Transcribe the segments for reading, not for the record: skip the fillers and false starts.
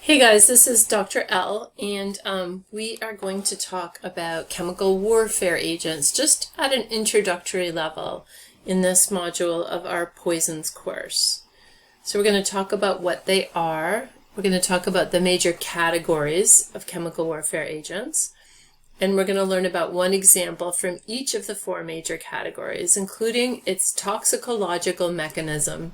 Hey guys, this is Dr. L, and we are going to talk about chemical warfare agents just at an introductory level in this module of our poisons course. So we're going to talk about what they are. We're going to talk about the major categories of chemical warfare agents, and we're going to learn about one example from each of the four major categories, including its toxicological mechanism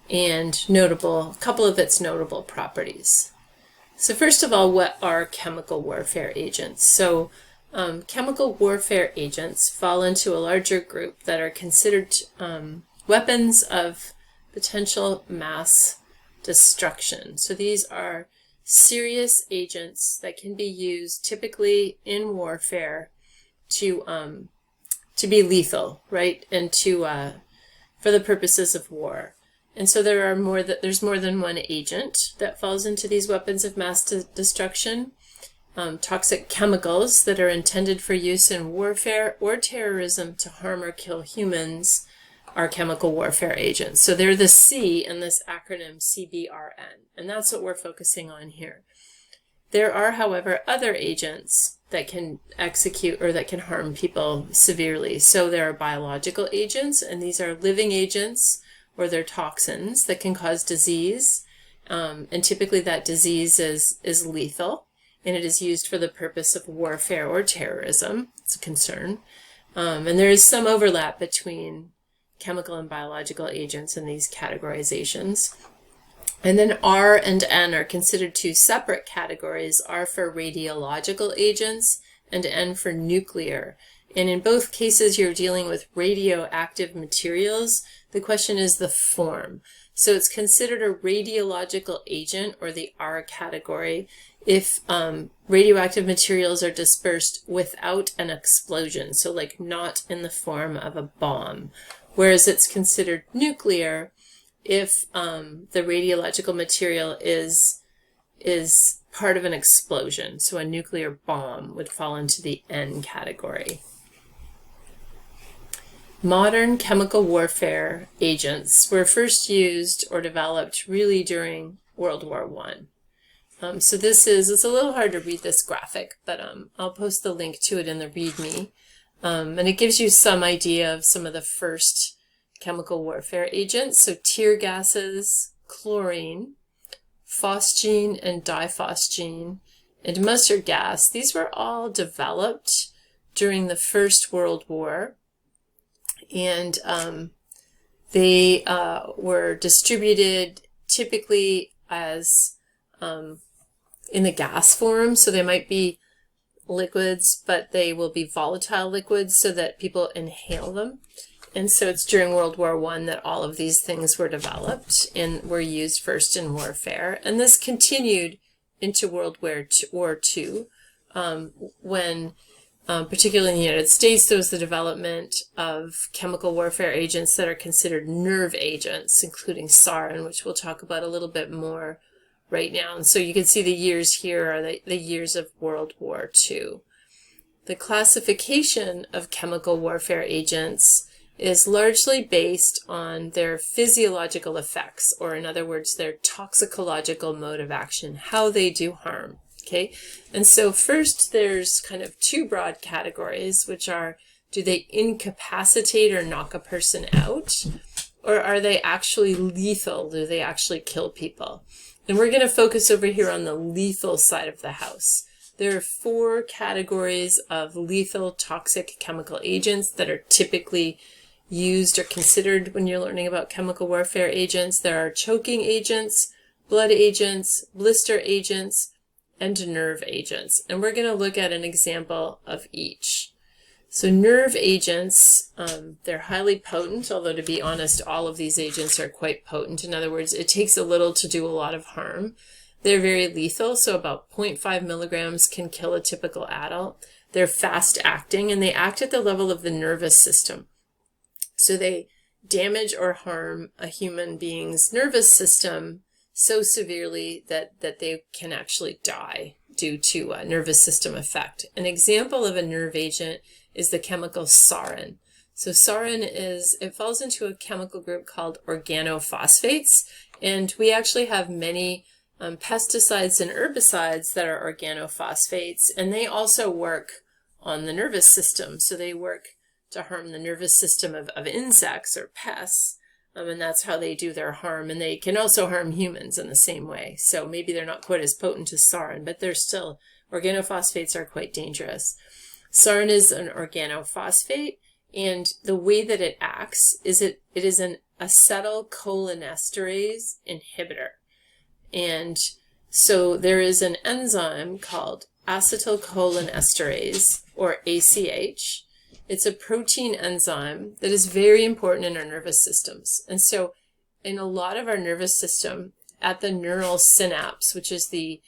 and a couple of its notable properties. So first of all, what are chemical warfare agents? So chemical warfare agents fall into a larger group that are considered weapons of potential mass destruction. So these are serious agents that can be used typically in warfare to be lethal, right? And for the purposes of war. And so there's more than one agent that falls into these weapons of mass destruction. Toxic chemicals that are intended for use in warfare or terrorism to harm or kill humans are chemical warfare agents. So they're the C in this acronym CBRN, and that's what we're focusing on here. There are, however, other agents that can execute or that can harm people severely. So there are biological agents, and these are living agents, or they're toxins that can cause disease, and typically that disease is lethal, and it is used for the purpose of warfare or terrorism. It's a concern. And there is some overlap between chemical and biological agents in these categorizations. And then R and N are considered two separate categories, R for radiological agents and N for nuclear. And in both cases, you're dealing with radioactive materials. The question is the form. So it's considered a radiological agent, or the R category, if radioactive materials are dispersed without an explosion, so like not in the form of a bomb. Whereas it's considered nuclear if the radiological material is part of an explosion. So a nuclear bomb would fall into the N category. Modern chemical warfare agents were first used or developed really during World War I. So it's a little hard to read this graphic, but I'll post the link to it in the README. And it gives you some idea of some of the first chemical warfare agents. So tear gases, chlorine, phosgene and diphosgene, and mustard gas. These were all developed during the First World War. And they were distributed typically as in the gas form, so they might be liquids, but they will be volatile liquids so that people inhale them. And so it's during World War I that all of these things were developed and were used first in warfare. And this continued into World War II, when particularly in the United States, there was the development of chemical warfare agents that are considered nerve agents, including sarin, which we'll talk about a little bit more right now. And so you can see the years here are the years of World War II. The classification of chemical warfare agents is largely based on their physiological effects, or in other words, their toxicological mode of action, how they do harm. Okay, and so first there's kind of two broad categories, which are, do they incapacitate or knock a person out? Or are they actually lethal? Do they actually kill people? And we're going to focus over here on the lethal side of the house. There are four categories of lethal toxic chemical agents that are typically used or considered when you're learning about chemical warfare agents. There are choking agents, blood agents, blister agents, and nerve agents. And we're going to look at an example of each. So nerve agents, they're highly potent, although to be honest, all of these agents are quite potent. In other words, it takes a little to do a lot of harm. They're very lethal, so about 0.5 milligrams can kill a typical adult. They're fast acting, and they act at the level of the nervous system. So they damage or harm a human being's nervous system so severely that they can actually die due to a nervous system effect. An example of a nerve agent is the chemical sarin. So sarin it falls into a chemical group called organophosphates, and we actually have many pesticides and herbicides that are organophosphates, and they also work on the nervous system. So they work to harm the nervous system of insects or pests, and that's how they do their harm. And they can also harm humans in the same way. So maybe they're not quite as potent as sarin, but they're still, organophosphates are quite dangerous. Sarin is an organophosphate, and the way that it acts is it is an acetylcholinesterase inhibitor. And so there is an enzyme called acetylcholinesterase, or ACH. It's a protein enzyme that is very important in our nervous systems. And so in a lot of our nervous system, at the neural synapse, which is the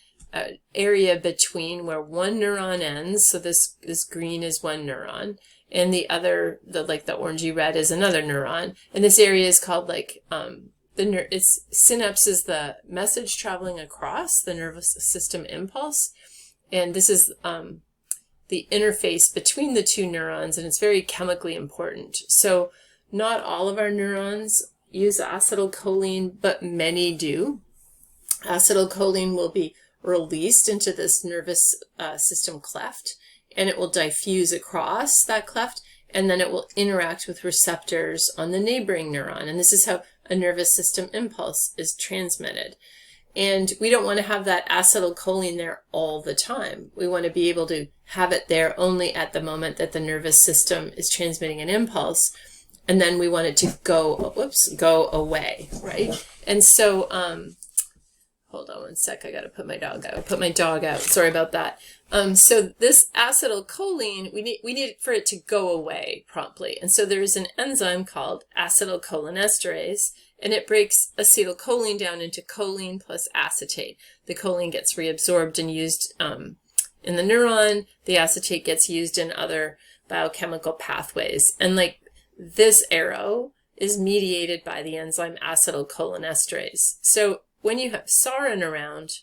area between where one neuron ends, so this green is one neuron, and the other, the orangey red, is another neuron. And this area is called synapse is the message traveling across the nervous system impulse. And this is the interface between the two neurons, and it's very chemically important. So not all of our neurons use acetylcholine, but many do. Acetylcholine will be released into this nervous system cleft, and it will diffuse across that cleft, and then it will interact with receptors on the neighboring neuron. And this is how a nervous system impulse is transmitted. And we don't want to have that acetylcholine there all the time. We want to be able to have it there only at the moment that the nervous system is transmitting an impulse, and then we want it to go away, right? And so, hold on one sec, I gotta put my dog out. Sorry about that. So this acetylcholine, we need for it to go away promptly. And so there is an enzyme called acetylcholinesterase, and it breaks acetylcholine down into choline plus acetate. The choline gets reabsorbed and used in the neuron. The acetate gets used in other biochemical pathways. And this arrow is mediated by the enzyme acetylcholinesterase. So when you have sarin around,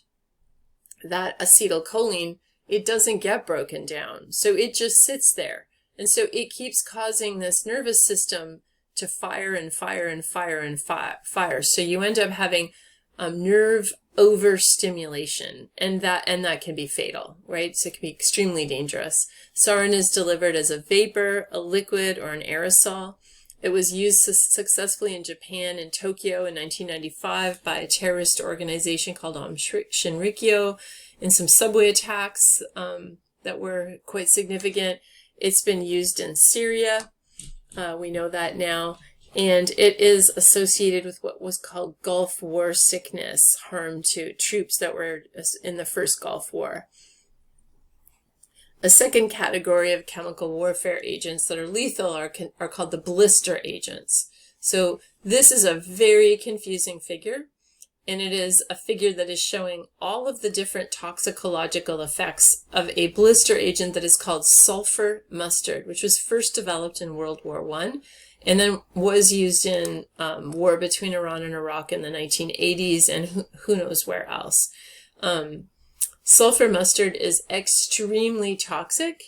that acetylcholine, it doesn't get broken down. So it just sits there. And so it keeps causing this nervous system to fire and fire and fire and fire. So you end up having nerve overstimulation, and that can be fatal, right? So it can be extremely dangerous. Sarin is delivered as a vapor, a liquid, or an aerosol. It was used successfully in Japan, in Tokyo in 1995 by a terrorist organization called Shinrikyo, in some subway attacks that were quite significant. It's been used in Syria. We know that now. And it is associated with what was called Gulf War sickness, harm to troops that were in the first Gulf War. A second category of chemical warfare agents that are lethal are called the blister agents. So this is a very confusing figure, and it is a figure that is showing all of the different toxicological effects of a blister agent that is called sulfur mustard, which was first developed in World War I, and then was used in war between Iran and Iraq in the 1980s, and who knows where else. Sulfur mustard is extremely toxic,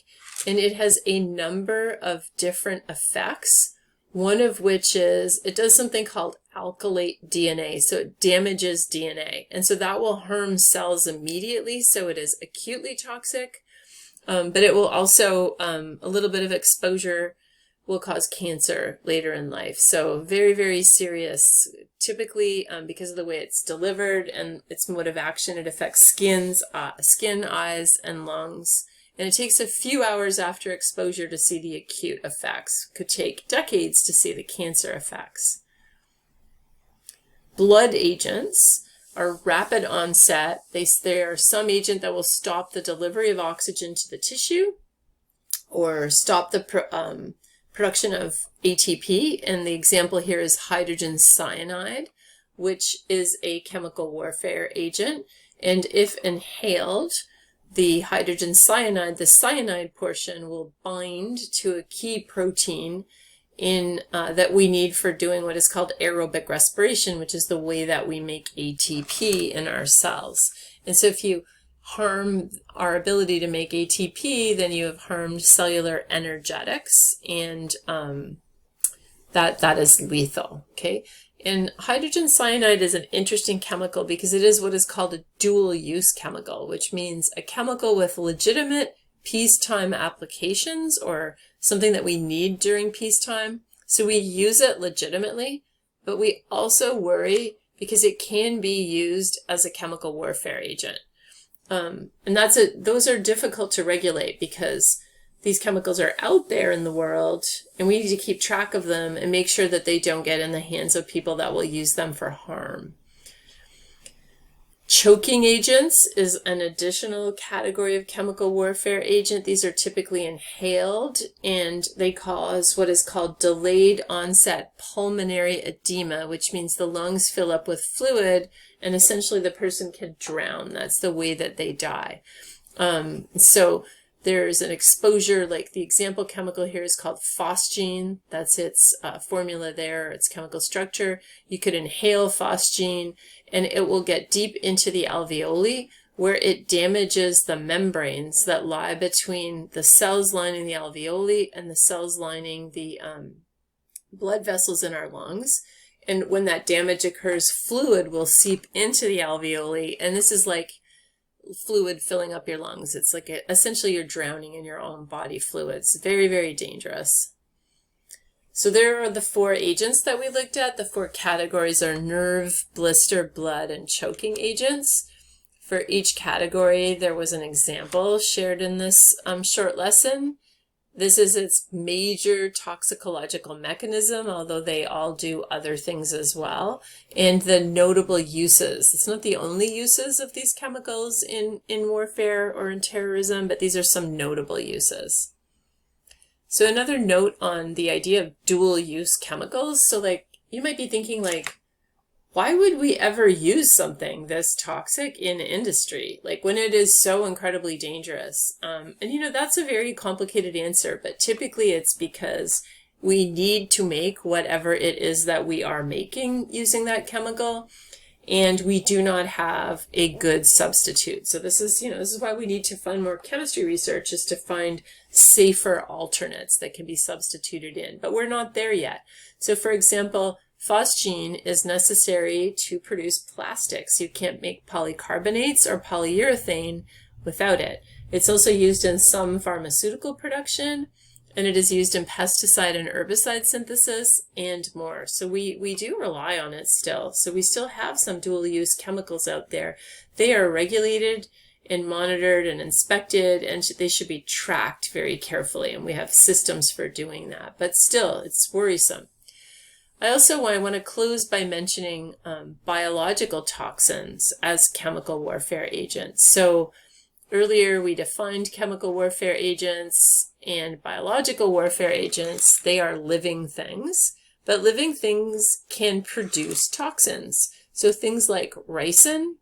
and it has a number of different effects, one of which is it does something called alkylate DNA, so it damages DNA, and so that will harm cells immediately, so it is acutely toxic, but it will also, a little bit of exposure will cause cancer later in life. So very, very serious. Typically, because of the way it's delivered and its mode of action, it affects skin, eyes, and lungs. And it takes a few hours after exposure to see the acute effects. Could take decades to see the cancer effects. Blood agents are rapid onset. They are some agent that will stop the delivery of oxygen to the tissue or stop the production of ATP, and the example here is hydrogen cyanide, which is a chemical warfare agent. And if inhaled, the hydrogen cyanide, the cyanide portion, will bind to a key protein that we need for doing what is called aerobic respiration, which is the way that we make ATP in our cells. And so if you harm our ability to make ATP, then you have harmed cellular energetics, and that is lethal, okay? And hydrogen cyanide is an interesting chemical because it is what is called a dual-use chemical, which means a chemical with legitimate peacetime applications or something that we need during peacetime. So we use it legitimately, but we also worry because it can be used as a chemical warfare agent. And those are difficult to regulate because these chemicals are out there in the world and we need to keep track of them and make sure that they don't get in the hands of people that will use them for harm. Choking agents is an additional category of chemical warfare agent. These are typically inhaled and they cause what is called delayed onset pulmonary edema, which means the lungs fill up with fluid and essentially the person can drown. That's the way that they die. So there's an exposure, like the example chemical here is called phosgene. That's its formula there, its chemical structure. You could inhale phosgene and it will get deep into the alveoli where it damages the membranes that lie between the cells lining the alveoli and the cells lining the blood vessels in our lungs. And when that damage occurs, fluid will seep into the alveoli, and this is like fluid filling up your lungs. It's like essentially you're drowning in your own body fluids. Very, very dangerous. So there are the 4 agents that we looked at. The 4 categories are nerve, blister, blood, and choking agents. For each category, there was an example shared in this short lesson. This is its major toxicological mechanism, although they all do other things as well. And the notable uses. It's not the only uses of these chemicals in warfare or in terrorism, but these are some notable uses. So another note on the idea of dual-use chemicals. So like, you might be thinking like, why would we ever use something this toxic in industry? Like when it is so incredibly dangerous. And you know, that's a very complicated answer, but typically it's because we need to make whatever it is that we are making using that chemical. And we do not have a good substitute. So this is, this is why we need to fund more chemistry research, is to find safer alternates that can be substituted in. But we're not there yet. So for example, phosgene is necessary to produce plastics. You can't make polycarbonates or polyurethane without it. It's also used in some pharmaceutical production, and it is used in pesticide and herbicide synthesis and more. So we do rely on it still. So we still have some dual-use chemicals out there. They are regulated and monitored and inspected, and they should be tracked very carefully, and we have systems for doing that. But still, it's worrisome. I also want to close by mentioning biological toxins as chemical warfare agents. So earlier we defined chemical warfare agents and biological warfare agents. They are living things, but living things can produce toxins. So things like ricin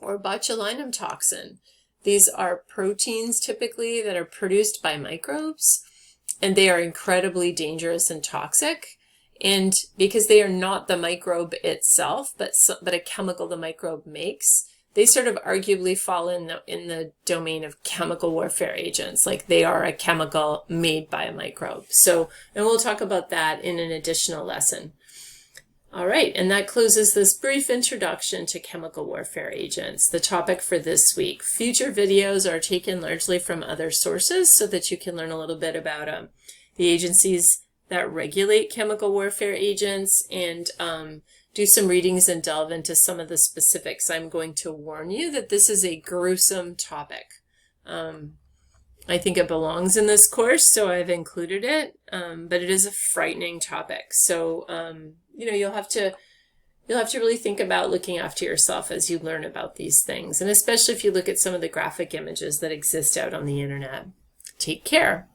or botulinum toxin. These are proteins typically that are produced by microbes, and they are incredibly dangerous and toxic. And because they are not the microbe itself, but a chemical the microbe makes, they sort of arguably fall in the domain of chemical warfare agents, like they are a chemical made by a microbe. So, and we'll talk about that in an additional lesson. All right, and that closes this brief introduction to chemical warfare agents, the topic for this week. Future videos are taken largely from other sources so that you can learn a little bit about the agencies that regulate chemical warfare agents and do some readings and delve into some of the specifics. I'm going to warn you that this is a gruesome topic. I think it belongs in this course, so I've included it, but it is a frightening topic. So, you'll have to really think about looking after yourself as you learn about these things, and especially if you look at some of the graphic images that exist out on the internet. Take care.